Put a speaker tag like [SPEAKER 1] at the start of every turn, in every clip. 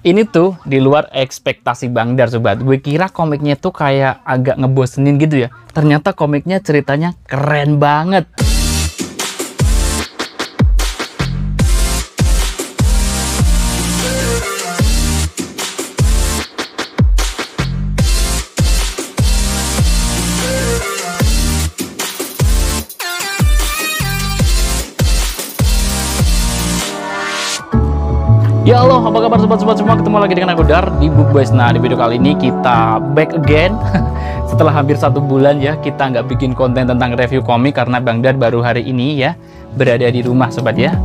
[SPEAKER 1] Ini tuh di luar ekspektasi Bang Dar sobat. Gue kira komiknya tuh kayak agak ngebosenin gitu ya. Ternyata komiknya ceritanya keren banget. Ya halo, apa kabar sobat-sobat semua? Ketemu lagi dengan aku Dar di Bookboys. Nah, di video kali ini kita back again. Setelah hampir 1 bulan ya, kita nggak bikin konten tentang review komik karena Bang Dar baru hari ini ya berada di rumah sobat ya.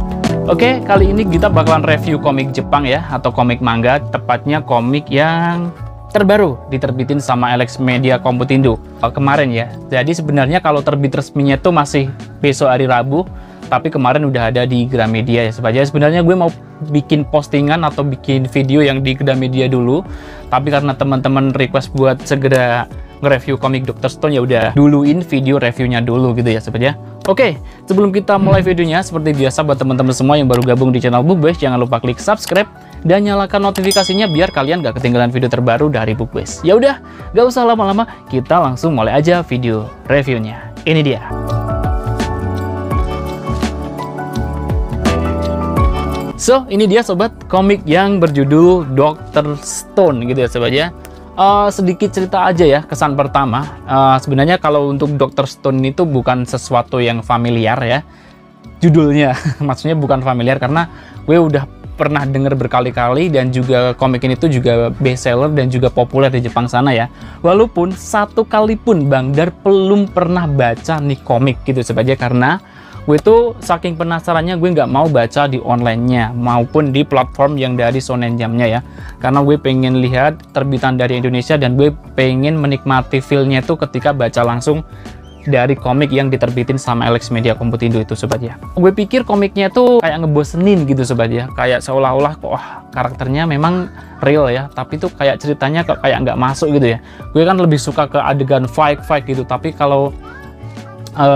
[SPEAKER 1] Oke, kali ini kita bakalan review komik Jepang ya, atau komik manga, tepatnya komik yang terbaru diterbitin sama Alex Media Komputindo kemarin ya. Jadi sebenarnya kalau terbit resminya tuh masih besok hari Rabu, tapi kemarin udah ada di Gramedia ya sobat ya. Sebenarnya gue mau bikin postingan atau bikin video yang di Gramedia dulu, tapi karena teman-teman request buat segera nge-review komik Dr. Stone, ya udah duluin video reviewnya dulu gitu ya sobat ya. Oke, sebelum kita mulai videonya, seperti biasa buat teman-teman semua yang baru gabung di channel Bookboys, jangan lupa klik subscribe dan nyalakan notifikasinya biar kalian gak ketinggalan video terbaru dari Bookboys. Ya udah, gak usah lama-lama, kita langsung mulai aja video reviewnya. Ini dia. So, ini dia sobat, komik yang berjudul Dr. Stone gitu ya sobat ya. Sedikit cerita aja ya, kesan pertama. Sebenarnya kalau untuk Dr. Stone itu bukan sesuatu yang familiar ya. Judulnya, maksudnya bukan familiar karena gue udah pernah denger berkali-kali, dan juga komik ini tuh juga bestseller dan juga populer di Jepang sana ya. Walaupun satu kali pun Bang Dar belum pernah baca nih komik gitu sobat ya, karena gue tuh saking penasarannya gue nggak mau baca di online-nya maupun di platform yang dari Shonen Jump-nya ya, karena gue pengen lihat terbitan dari Indonesia dan gue pengen menikmati feel-nya tuh ketika baca langsung dari komik yang diterbitin sama Alex Media Komputindo itu sobat ya. Gue pikir komiknya tuh kayak ngebosenin gitu sobat ya, kayak seolah-olah kok karakternya memang real ya, tapi tuh kayak ceritanya kok kayak nggak masuk gitu ya. Gue kan lebih suka ke adegan fight gitu, tapi kalau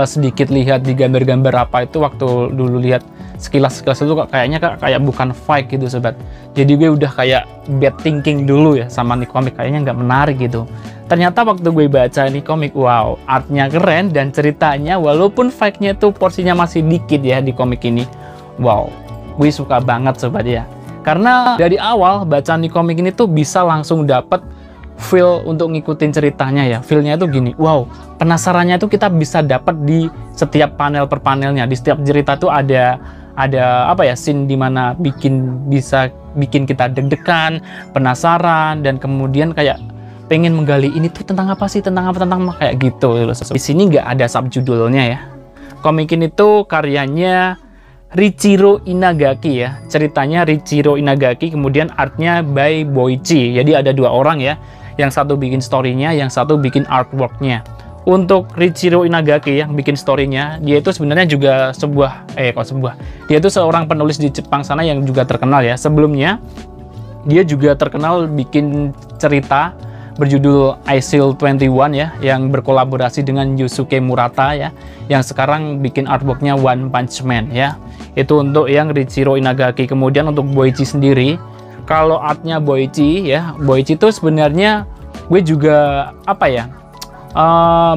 [SPEAKER 1] sedikit lihat di gambar-gambar apa itu, waktu dulu lihat sekilas itu kayaknya kayak bukan fight gitu sobat. Jadi gue udah kayak bad thinking dulu ya sama nih komik, kayaknya nggak menarik gitu. Ternyata waktu gue baca nih komik, wow, artnya keren dan ceritanya walaupun fight-nya tuh porsinya masih dikit ya di komik ini, wow, gue suka banget sobat ya. Karena dari awal baca nih komik ini tuh bisa langsung dapet feel untuk ngikutin ceritanya ya. Feel-nya itu gini, wow, penasarannya tuh kita bisa dapat di setiap panel per panelnya. Di setiap cerita tuh ada apa ya, scene dimana bisa bikin kita deg-degan, penasaran, dan kemudian kayak pengen menggali ini tuh tentang apa sih, tentang kayak gitu. Di sini nggak ada subjudulnya ya. Komik ini tuh karyanya Riichiro Inagaki ya. Ceritanya Riichiro Inagaki, kemudian artnya by Boichi. Jadi ada 2 orang ya. Yang satu bikin story-nya, yang satu bikin artwork-nya. Untuk Riichiro Inagaki yang bikin story-nya, dia itu sebenarnya juga dia itu seorang penulis di Jepang sana yang juga terkenal ya. Sebelumnya dia juga terkenal bikin cerita berjudul Isil 21 ya, yang berkolaborasi dengan Yusuke Murata ya, yang sekarang bikin artwork-nya One Punch Man ya. Itu untuk yang Riichiro Inagaki. Kemudian untuk Boichi sendiri, kalau artnya Boichi ya, Boichi itu sebenarnya gue juga apa ya,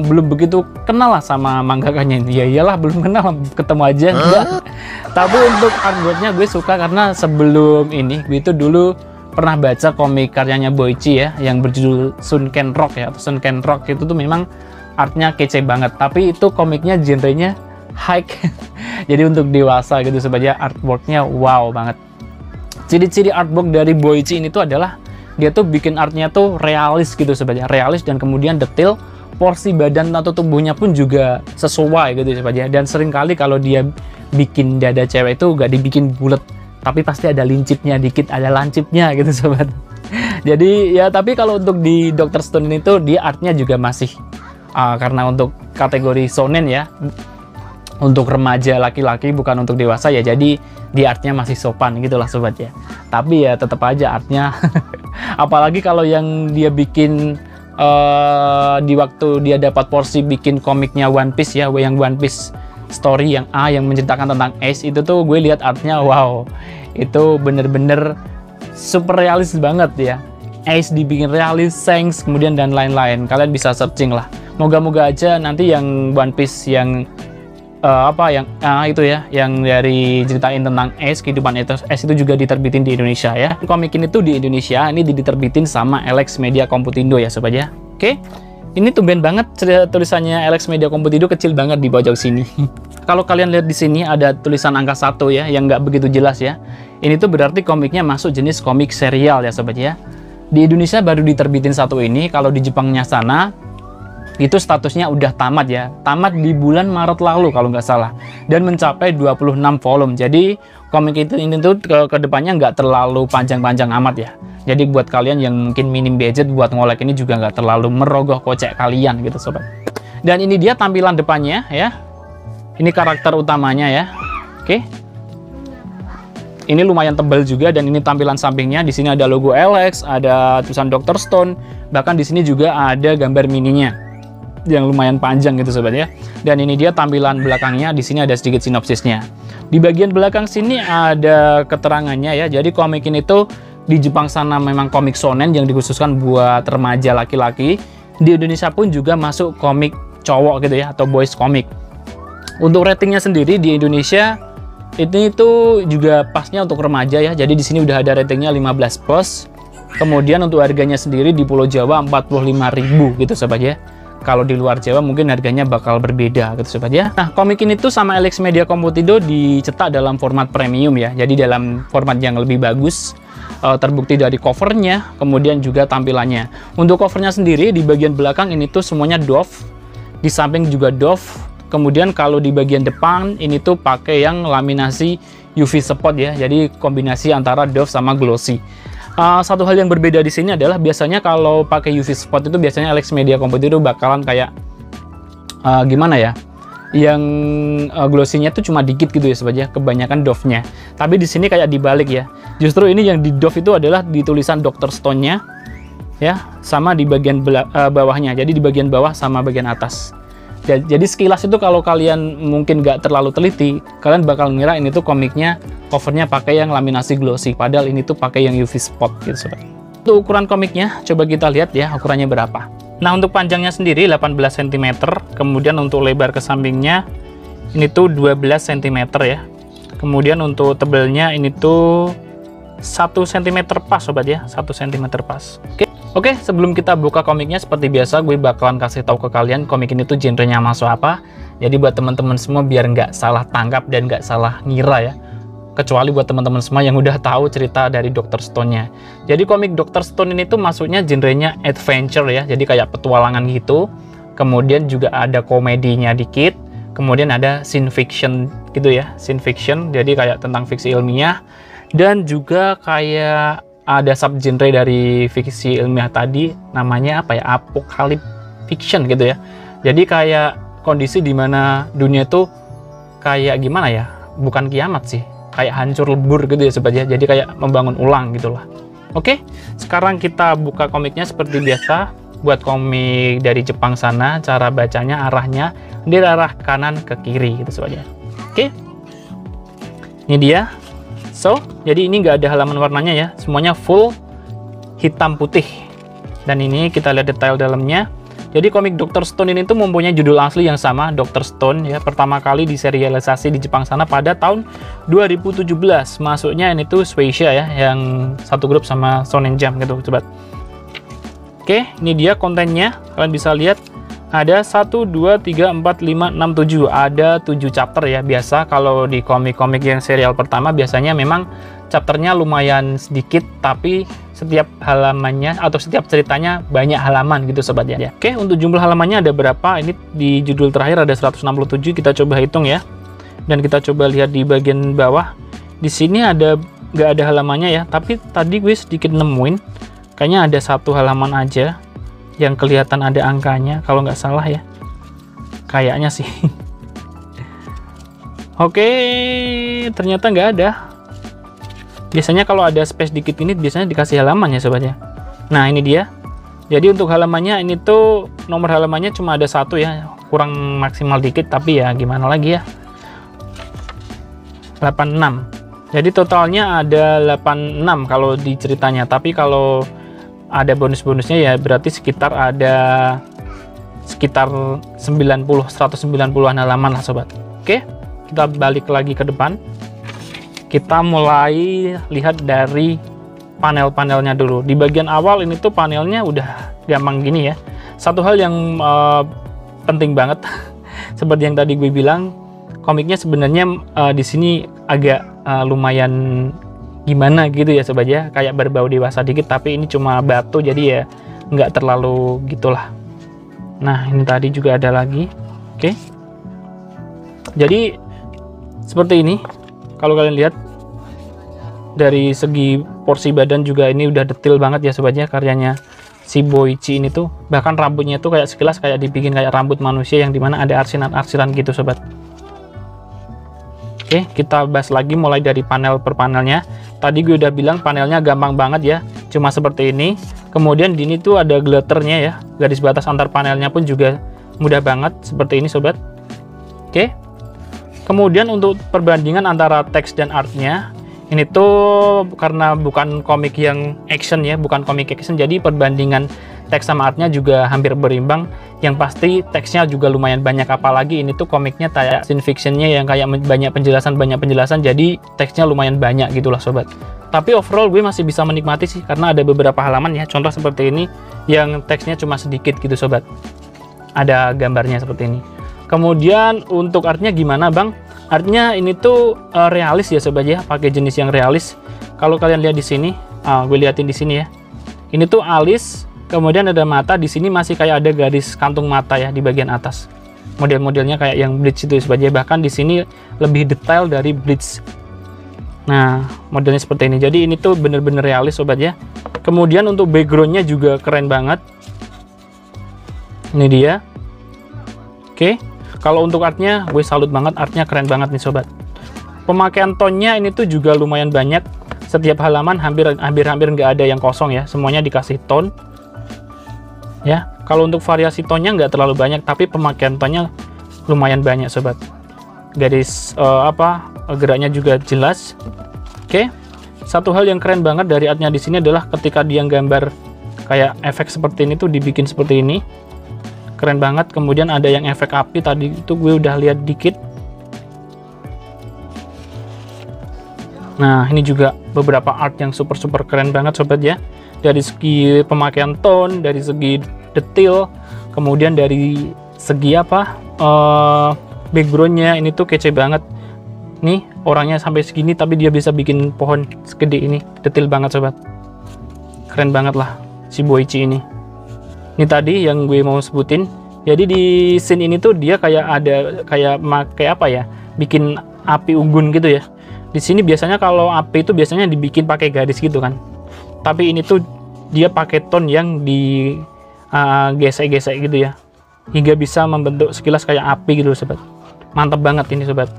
[SPEAKER 1] belum begitu kenal lah sama mangakanya. Ya iyalah, belum kenal, ketemu aja enggak. Tapi untuk artworknya gue suka karena sebelum ini gue itu dulu pernah baca komik karyanya Boichi ya, yang berjudul Sunken Rock ya, atau Sunken Rock itu tuh memang artnya kece banget, tapi itu komiknya genrenya high jadi untuk dewasa gitu sobat ya. Artworknya wow banget. Ciri-ciri artwork dari Boichi ini tuh adalah dia tuh bikin artnya tuh realis gitu sobat ya, realis, dan kemudian detail. Porsi badan atau tubuhnya pun juga sesuai gitu sobat ya. Dan seringkali kalau dia bikin dada cewek itu gak dibikin bulat, tapi pasti ada lincipnya dikit, ada lancipnya gitu sobat. Jadi ya, tapi kalau untuk di Dr. Stone ini tuh dia artnya juga masih karena untuk kategori shonen ya, untuk remaja laki-laki bukan untuk dewasa ya, jadi di artnya masih sopan gitulah sobat ya. Tapi ya tetap aja artnya apalagi kalau yang dia bikin di waktu dia dapat porsi bikin komiknya One Piece ya, yang One Piece story yang yang menceritakan tentang Ace itu tuh gue lihat artnya wow, itu bener-bener super realis banget ya. Ace dibikin realis, Shanks, kemudian dan lain-lain. Kalian bisa searching lah. Moga-moga aja nanti yang One Piece yang itu ya, yang dari ceritain tentang Ace, kehidupan Ace itu juga diterbitin di Indonesia ya. Komik ini tuh di Indonesia, ini diterbitin sama Alex Media Komputindo ya sobat ya. Oke, ini tumben banget tulisannya Alex Media Komputindo kecil banget di pojok sini. Kalau kalian lihat di sini ada tulisan angka 1 ya, yang nggak begitu jelas ya. Ini tuh berarti komiknya masuk jenis komik serial ya sobat ya. Di Indonesia baru diterbitin satu ini, kalau di Jepangnya sana itu statusnya udah tamat ya. Tamat di bulan Maret lalu kalau nggak salah. Dan mencapai 26 volume. Jadi komik ini tuh ke depannya nggak terlalu panjang-panjang amat ya. Jadi buat kalian yang mungkin minim budget buat ngolek ini juga nggak terlalu merogoh kocek kalian gitu sobat. Dan ini dia tampilan depannya ya. Ini karakter utamanya ya. Oke. Ini lumayan tebal juga dan ini tampilan sampingnya. Di sini ada logo Alex, ada tulisan Dr. Stone, bahkan di sini juga ada gambar mininya yang lumayan panjang gitu sobat ya. Dan ini dia tampilan belakangnya. Di sini ada sedikit sinopsisnya. Di bagian belakang sini ada keterangannya ya. Jadi komik ini tuh di Jepang sana memang komik shonen yang dikhususkan buat remaja laki-laki. Di Indonesia pun juga masuk komik cowok gitu ya, atau boys komik. Untuk ratingnya sendiri di Indonesia ini tuh juga pasnya untuk remaja ya. Jadi di sini udah ada ratingnya 15+. Kemudian untuk harganya sendiri di Pulau Jawa 45.000 gitu sobat ya. Kalau di luar Jawa mungkin harganya bakal berbeda gitu sobat ya. Nah, komik ini tuh sama Alex Media Komputindo dicetak dalam format premium ya. Jadi dalam format yang lebih bagus. Terbukti dari covernya, kemudian juga tampilannya. Untuk covernya sendiri di bagian belakang ini tuh semuanya doff. Di samping juga doff. Kemudian kalau di bagian depan ini tuh pakai yang laminasi UV spot ya. Jadi kombinasi antara doff sama glossy. Satu hal yang berbeda di sini adalah biasanya kalau pakai UV spot itu biasanya Alex Media Komputindo bakalan kayak gimana ya? Yang glossy-nya tuh cuma dikit gitu ya sobat ya, kebanyakan doff-nya. Tapi di sini kayak dibalik ya. Justru ini yang di doff itu adalah di tulisan Dr. Stone-nya ya, sama di bagian bawahnya. Jadi di bagian bawah sama bagian atas. Jadi sekilas itu kalau kalian mungkin nggak terlalu teliti, kalian bakal ngira ini tuh komiknya covernya pakai yang laminasi glossy, padahal ini tuh pakai yang UV spot gitu sobat. Untuk ukuran komiknya coba kita lihat ya ukurannya berapa. Nah, untuk panjangnya sendiri 18 cm, kemudian untuk lebar ke sampingnya ini tuh 12 cm ya. Kemudian untuk tebelnya ini tuh 1 cm pas sobat ya, 1 cm pas. Oke, sebelum kita buka komiknya seperti biasa gue bakalan kasih tahu ke kalian komik ini tuh genrenya masuk apa. Jadi buat teman-teman semua biar nggak salah tangkap dan nggak salah ngira ya. Kecuali buat teman-teman semua yang udah tahu cerita dari Dr. Stone-nya. Jadi komik Dr. Stone ini tuh masuknya genrenya adventure ya. Jadi kayak petualangan gitu. Kemudian juga ada komedinya dikit. Kemudian ada scene fiction gitu ya. Scene fiction, jadi kayak tentang fiksi ilmiah. Dan juga kayak ada subgenre dari fiksi ilmiah tadi, namanya apa ya, apocalypse fiction gitu ya. Jadi kayak kondisi dimana dunia itu kayak gimana ya, bukan kiamat sih, kayak hancur lebur gitu ya sobat ya. Jadi kayak membangun ulang gitulah. Oke, sekarang kita buka komiknya seperti biasa. Buat komik dari Jepang sana, cara bacanya arahnya dari arah kanan ke kiri gitu sobat ya. Oke, ini dia. So, jadi ini nggak ada halaman warnanya ya, semuanya full hitam putih. Dan ini kita lihat detail dalamnya. Jadi komik Dr. Stone ini tuh mempunyai judul asli yang sama, Dr. Stone ya. Pertama kali diserialisasi di Jepang sana pada tahun 2017. Masuknya ini tuh Shueisha ya, yang satu grup sama Shonen Jump gitu sobat. Oke, ini dia kontennya. Kalian bisa lihat ada 1, 2, 3, 4, 5, 6, 7. Ada 7 chapter ya. Biasa kalau di komik-komik yang serial pertama biasanya memang chapternya lumayan sedikit, tapi setiap halamannya atau setiap ceritanya banyak halaman gitu sobat ya. Oke, untuk jumlah halamannya ada berapa? Ini di judul terakhir ada 167. Kita coba hitung ya. Dan kita coba lihat di bagian bawah. Di sini nggak ada halamannya ya. Tapi tadi gue sedikit nemuin. Kayaknya ada 1 halaman aja yang kelihatan ada angkanya, kalau nggak salah ya, kayaknya sih. Oke, ternyata nggak ada. Biasanya kalau ada space dikit ini biasanya dikasih halaman ya sobat ya. Nah, ini dia. Jadi untuk halamannya ini tuh nomor halamannya cuma ada 1 ya, kurang maksimal dikit, tapi ya gimana lagi ya. 86. Jadi totalnya ada 86 kalau di ceritanya, tapi kalau ada bonus-bonusnya ya berarti sekitar 190-an halaman lah sobat. Oke, kita balik lagi ke depan. Kita mulai lihat dari panel-panelnya dulu. Di bagian awal ini tuh panelnya udah gampang gini ya. Satu hal yang penting banget seperti yang tadi gue bilang, komiknya sebenarnya di sini agak lumayan gimana gitu ya sobat ya, kayak berbau dewasa dikit, tapi ini cuma batu jadi ya nggak terlalu gitulah. Nah ini tadi juga ada lagi. Oke, jadi seperti ini. Kalau kalian lihat dari segi porsi badan juga ini udah detail banget ya sobat ya, karyanya si Boichi ini tuh. Bahkan rambutnya tuh kayak sekilas kayak dibikin kayak rambut manusia yang dimana ada arsiran-arsiran gitu sobat. Oke, kita bahas lagi mulai dari panel per panelnya. Tadi gue udah bilang panelnya gampang banget ya, cuma seperti ini. Kemudian di ini tuh ada glitternya ya, garis batas antar panelnya pun juga mudah banget seperti ini sobat. Oke, kemudian untuk perbandingan antara teks dan artnya, ini tuh karena bukan komik yang action ya, bukan komik action, jadi perbandingan teks sama artnya juga hampir berimbang. Yang pasti teksnya juga lumayan banyak, apalagi ini tuh komiknya kayak scene fictionnya yang kayak banyak penjelasan, jadi teksnya lumayan banyak gitulah sobat. Tapi overall gue masih bisa menikmati sih, karena ada beberapa halaman ya, contoh seperti ini yang teksnya cuma sedikit gitu sobat, ada gambarnya seperti ini. Kemudian untuk artnya gimana bang? Artnya ini tuh realis ya sobat ya, pakai jenis yang realis. Kalau kalian lihat di sini, gue liatin di sini ya, ini tuh alis. Kemudian ada mata, di sini masih kayak ada garis kantung mata ya di bagian atas. Model-modelnya kayak yang Bleach itu sebagai, bahkan di sini lebih detail dari Bleach. Nah, modelnya seperti ini. Jadi ini tuh bener-bener realis sobat ya. Kemudian untuk backgroundnya juga keren banget. Ini dia. Oke, kalau untuk artnya gue salut banget, artnya keren banget nih sobat. Pemakaian tonnya ini tuh juga lumayan banyak. Setiap halaman hampir nggak ada yang kosong ya, semuanya dikasih ton. Ya, kalau untuk variasi tonnya nggak terlalu banyak, tapi pemakaian tonnya lumayan banyak sobat. Garis geraknya juga jelas. Oke, satu hal yang keren banget dari artnya di sini adalah ketika dia gambar kayak efek seperti ini tuh dibikin seperti ini, keren banget. Kemudian ada yang efek api tadi itu gue udah lihat dikit. Nah ini juga beberapa art yang super keren banget sobat ya. Dari segi pemakaian tone, dari segi detail, kemudian dari segi backgroundnya ini tuh kece banget. Nih orangnya sampai segini tapi dia bisa bikin pohon segede ini, detail banget sobat. Keren banget lah si Boichi ini. Ini tadi yang gue mau sebutin. Jadi di scene ini tuh dia kayak bikin api unggun gitu ya. Di sini biasanya kalau api itu biasanya dibikin pakai garis gitu kan. Tapi ini tuh dia pakai tone yang di gesek-gesek gitu ya, hingga bisa membentuk sekilas kayak api gitu sobat. Mantap banget ini sobat.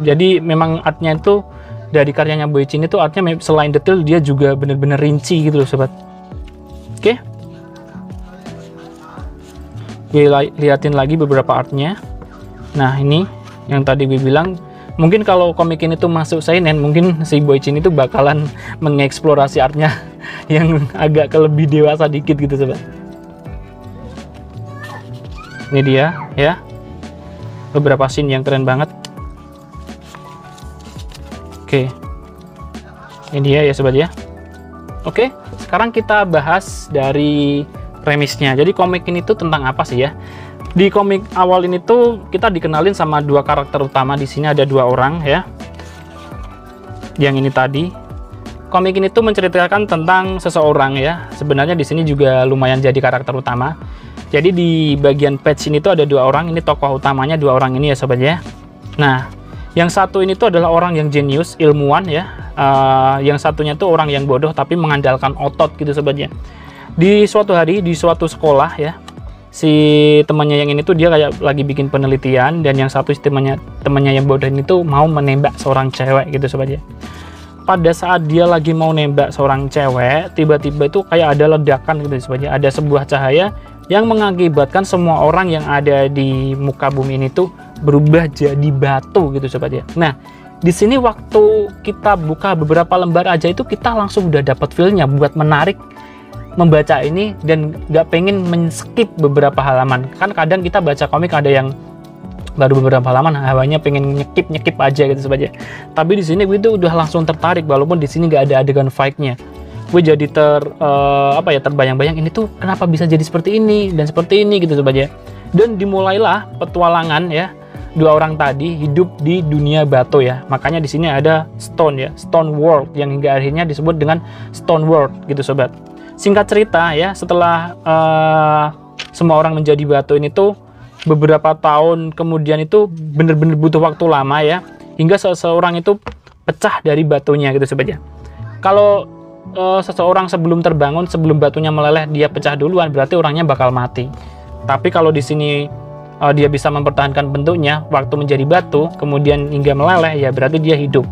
[SPEAKER 1] Jadi memang artnya itu dari karyanya Boichi ini tuh artnya selain detail dia juga bener-bener rinci gitu loh sobat. Oke, gue liatin lagi beberapa artnya. Nah ini yang tadi gue bilang, mungkin kalau komik ini tuh masuk seinen, mungkin si Boichi ini tuh bakalan mengeksplorasi artnya yang agak lebih dewasa dikit gitu sobat. Ini dia ya, beberapa scene yang keren banget. Oke, ini dia ya sobat ya. Oke, sekarang kita bahas dari premisnya. Jadi komik ini tuh tentang apa sih ya? Di komik awal ini tuh kita dikenalin sama dua karakter utama. Di sini ada dua orang ya. Yang ini tadi. Komik ini tuh menceritakan tentang seseorang ya. Sebenarnya di sini juga lumayan jadi karakter utama. Jadi di bagian page ini tuh ada dua orang. Ini tokoh utamanya dua orang ini ya sobat ya. Nah, yang satu ini tuh adalah orang yang jenius, ilmuwan ya. Yang satunya tuh orang yang bodoh tapi mengandalkan otot gitu sobat ya. Di suatu hari di suatu sekolah ya, si temannya yang ini tuh dia kayak lagi bikin penelitian, dan yang satu temannya yang bodoh ini tuh mau menembak seorang cewek gitu sobat ya. Pada saat dia lagi mau nembak seorang cewek, tiba-tiba itu kayak ada ledakan gitu sobat ya. Ada sebuah cahaya yang mengakibatkan semua orang yang ada di muka bumi ini tuh berubah jadi batu gitu sobat ya. Nah, Di sini waktu kita buka beberapa lembar aja itu kita langsung udah dapat feel-nya buat menarik membaca ini dan nggak pengen men-skip beberapa halaman. Kan kadang kita baca komik ada yang baru beberapa halaman hawanya pengen nyekip aja gitu saja. Tapi di sini gue itu udah langsung tertarik walaupun di sini nggak ada adegan fight-nya. Gue jadi terbayang-bayang ini tuh kenapa bisa jadi seperti ini dan seperti ini gitu saja. Dan dimulailah petualangan ya. Dua orang tadi hidup di dunia batu ya. Makanya di sini ada stone ya, stone world yang hingga akhirnya disebut dengan stone world gitu sobat. Singkat cerita ya, setelah semua orang menjadi batu ini tuh beberapa tahun kemudian itu bener-bener butuh waktu lama ya, hingga seseorang itu pecah dari batunya gitu sobat ya. Kalau seseorang sebelum terbangun, sebelum batunya meleleh dia pecah duluan, berarti orangnya bakal mati. Tapi kalau di sini dia bisa mempertahankan bentuknya waktu menjadi batu kemudian hingga meleleh, ya berarti dia hidup.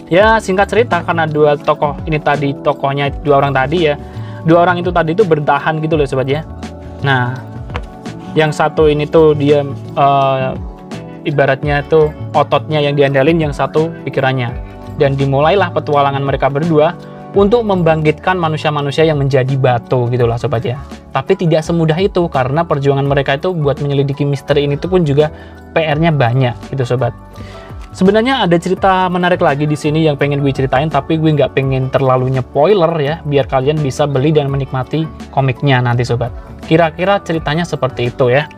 [SPEAKER 1] Ya singkat cerita, karena dua tokoh ini tadi, tokohnya dua orang tadi ya, dua orang itu tadi itu bertahan gitu loh sobat ya. Nah yang satu ini tuh dia ibaratnya tuh ototnya yang diandalin, yang satu pikirannya. Dan dimulailah petualangan mereka berdua untuk membangkitkan manusia-manusia yang menjadi batu gitulah sobat ya. Tapi tidak semudah itu, karena perjuangan mereka itu buat menyelidiki misteri ini tuh pun juga PR-nya banyak gitu sobat. Sebenarnya ada cerita menarik lagi di sini yang pengen gue ceritain, tapi gue nggak pengen terlalu spoiler ya, biar kalian bisa beli dan menikmati komiknya nanti sobat. Kira-kira ceritanya seperti itu ya.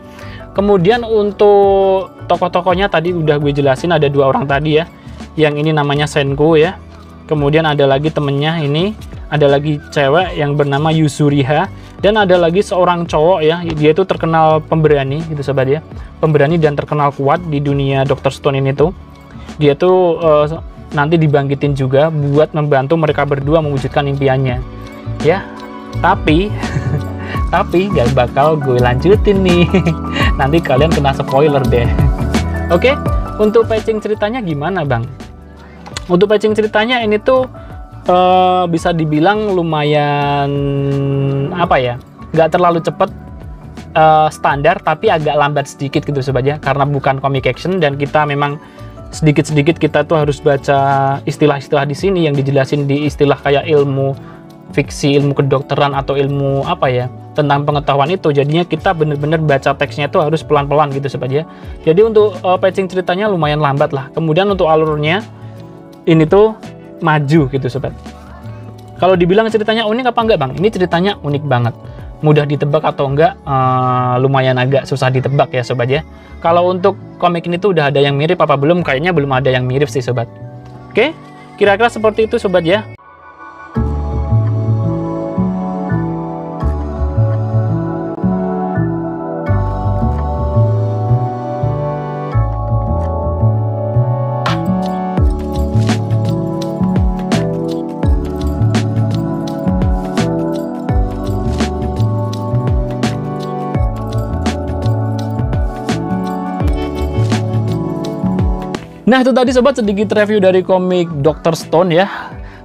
[SPEAKER 1] Kemudian untuk tokoh-tokohnya tadi udah gue jelasin, ada dua orang tadi ya. Yang ini namanya Senku ya. Kemudian ada lagi temennya ini, ada lagi cewek yang bernama Yuzuriha, dan ada lagi seorang cowok ya, dia itu terkenal pemberani gitu sobat ya, pemberani dan terkenal kuat di dunia Dr. Stone ini tuh. Dia tuh nanti dibangkitin juga buat membantu mereka berdua mewujudkan impiannya ya. Tapi tapi gak bakal gue lanjutin nih. Nanti kalian kena spoiler deh. Oke, untuk patching ceritanya gimana bang? Untuk patching ceritanya ini tuh bisa dibilang lumayan apa ya, nggak terlalu cepet, standar, tapi agak lambat sedikit gitu sobat ya, karena bukan comic action dan kita memang sedikit-sedikit kita tuh harus baca istilah-istilah di sini yang dijelasin di istilah kayak ilmu fiksi, ilmu kedokteran atau ilmu apa ya tentang pengetahuan itu. Jadinya kita bener-bener baca teksnya itu harus pelan-pelan gitu sobat ya. Jadi untuk patching ceritanya lumayan lambat lah. Kemudian untuk alurnya ini tuh maju gitu sobat. Kalau dibilang ceritanya unik apa enggak bang? Ini ceritanya unik banget. Mudah ditebak atau enggak, lumayan agak susah ditebak ya sobat ya. Kalau untuk komik ini tuh udah ada yang mirip apa belum? Kayaknya belum ada yang mirip sih sobat. Oke, kira-kira seperti itu sobat ya. Nah itu tadi sobat sedikit review dari komik Dr. Stone ya,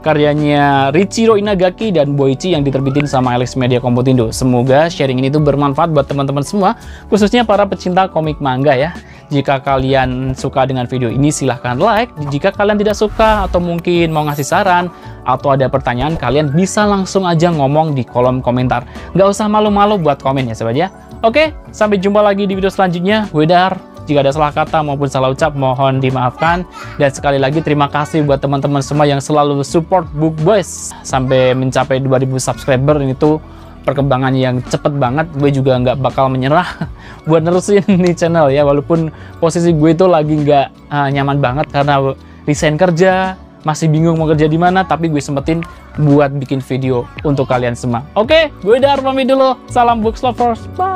[SPEAKER 1] karyanya Riichiro Inagaki dan Boichi yang diterbitin sama Alex Media Komputindo. Semoga sharing ini tuh bermanfaat buat teman-teman semua, khususnya para pecinta komik manga ya. Jika kalian suka dengan video ini silahkan like, jika kalian tidak suka atau mungkin mau ngasih saran atau ada pertanyaan, kalian bisa langsung aja ngomong di kolom komentar. Nggak usah malu-malu buat komen ya sobat ya. Oke, sampai jumpa lagi di video selanjutnya. Gue Dar. Jika ada salah kata maupun salah ucap mohon dimaafkan. Dan sekali lagi terima kasih buat teman-teman semua yang selalu support Book Boys sampai mencapai 2000 subscriber. Ini tuh perkembangan yang cepet banget. Gue juga nggak bakal menyerah buat nerusin nih channel ya, walaupun posisi gue itu lagi nggak nyaman banget karena resign kerja, masih bingung mau kerja di mana, tapi gue sempetin buat bikin video untuk kalian semua. Oke, gue Dar pamit dulu. Salam Books Lovers. Bye.